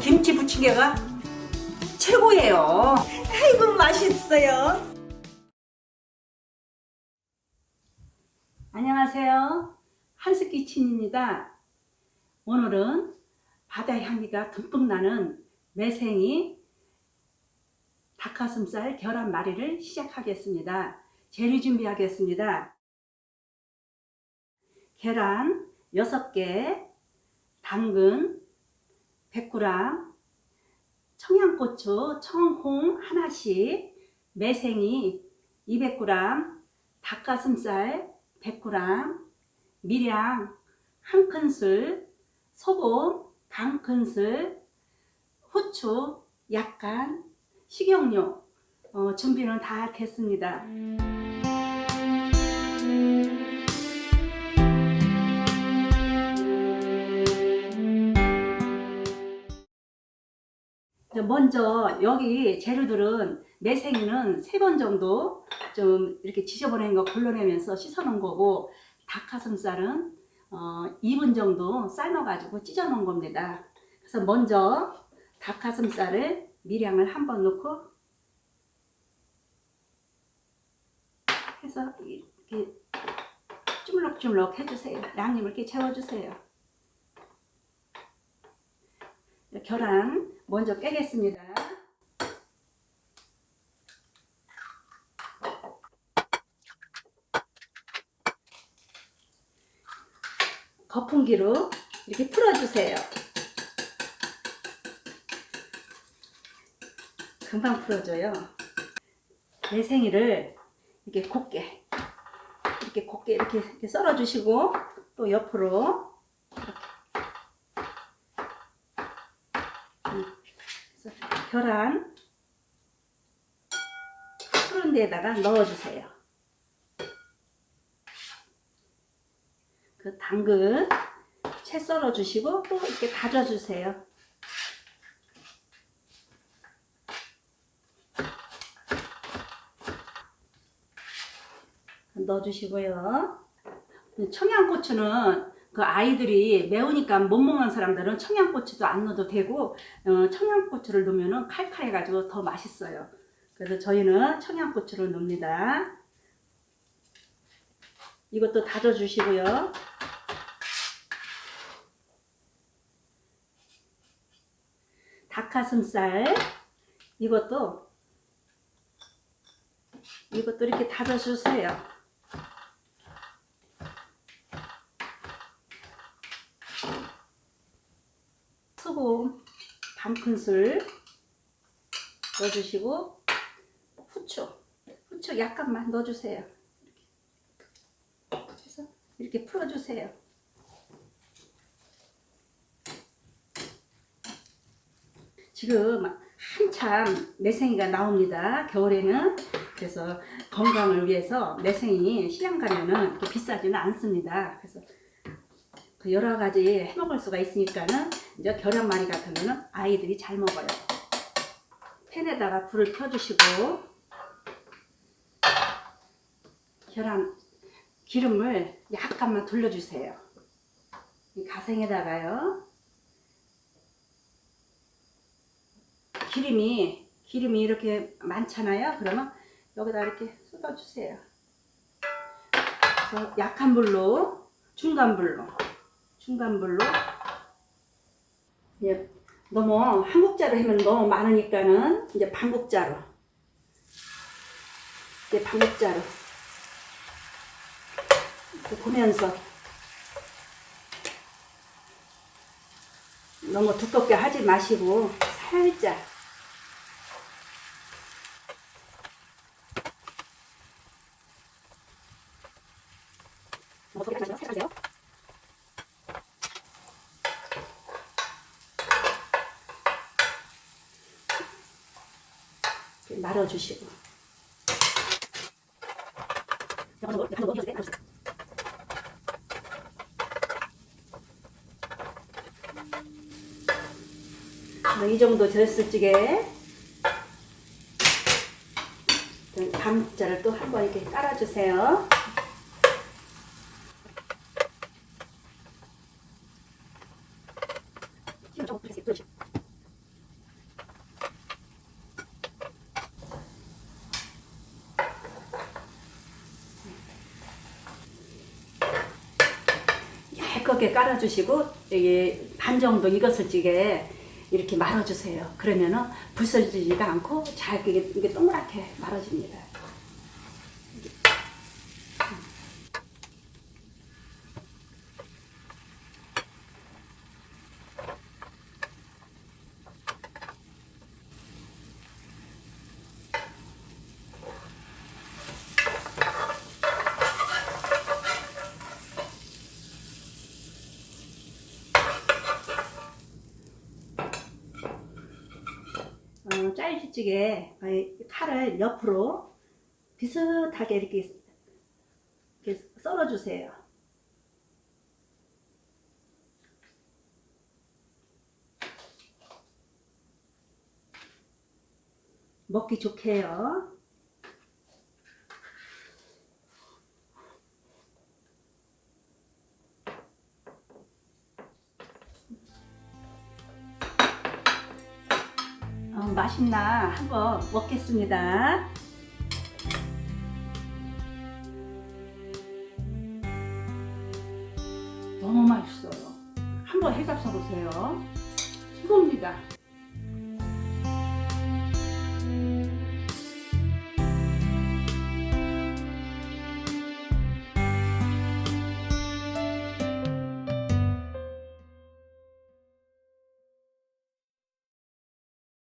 김치 부침개가 최고예요. 아이고 맛있어요. 안녕하세요. 한스키친입니다. 오늘은 바다 향기가 듬뿍 나는 매생이 닭가슴살 계란말이를 시작하겠습니다. 재료 준비하겠습니다. 계란 6개, 당근 100g, 청양고추, 청홍 하나씩, 매생이 200g, 닭가슴살 100g, 미량 1큰술, 소금 반큰술, 후추 약간, 식용유 준비는 다 됐습니다. 먼저 여기 재료들은 매생이는 3번 정도 좀 이렇게 지저분한 거 걸러내면서 씻어 놓은 거고, 닭가슴살은 2분 정도 삶아 가지고 찢어 놓은 겁니다. 그래서 먼저 닭가슴살을 미량을 한번 넣고 해서 이렇게 주물럭주물럭 해주세요. 양념을 이렇게 채워주세요. 계란 먼저 깨겠습니다. 거품기로 이렇게 풀어주세요. 금방 풀어줘요. 매생이를 이렇게 곱게 이렇게 썰어주시고, 또 옆으로 그래서 계란 푸른 데에다가 넣어주세요. 그 당근 채 썰어주시고 또 이렇게 다져주세요. 넣어주시고요. 청양고추는 그 아이들이 매우니까 못 먹는 사람들은 청양고추도 안 넣어도 되고, 청양고추를 넣으면 칼칼해 가지고 더 맛있어요. 그래서 저희는 청양고추를 넣습니다. 이것도 다져 주시고요. 닭가슴살 이것도 이렇게 다져 주세요. 소금 반큰술 넣어주시고, 후추 약간만 넣어주세요. 그래서 이렇게 풀어주세요. 지금 한참 매생이가 나옵니다. 겨울에는. 그래서 건강을 위해서 매생이 시장 가면은 이렇게 비싸지는 않습니다. 그래서 그 여러 가지 해 먹을 수가 있으니까는 이제 계란말이 같은 거는 아이들이 잘 먹어요. 팬에다가 불을 켜주시고, 계란 기름을 약간만 돌려주세요. 이 가생에다가요. 기름이 이렇게 많잖아요. 그러면 여기다 이렇게 쏟아주세요. 그래서 약한 불로, 중간 불로. 이제 너무 한국자로 하면 너무 많으니까는 이제 반국자로. 이렇게 보면서 너무 두껍게 하지 마시고 살짝. 말아주시고, 이 정도 됐을 적에 감자를 또 한번 이렇게 깔아주세요. 두껍게 깔아주시고 여기 반 정도 익었을 적에 이렇게 말아주세요. 그러면은 부서지지가 않고 잘 이게 동그랗게 말아집니다. 짤기찌개 칼을 옆으로 비슷하게 이렇게 썰어주세요. 먹기 좋게요. 맛있나 한번 먹겠습니다. 너무 맛있어요. 한번 해잡숴 보세요. 최고입니다.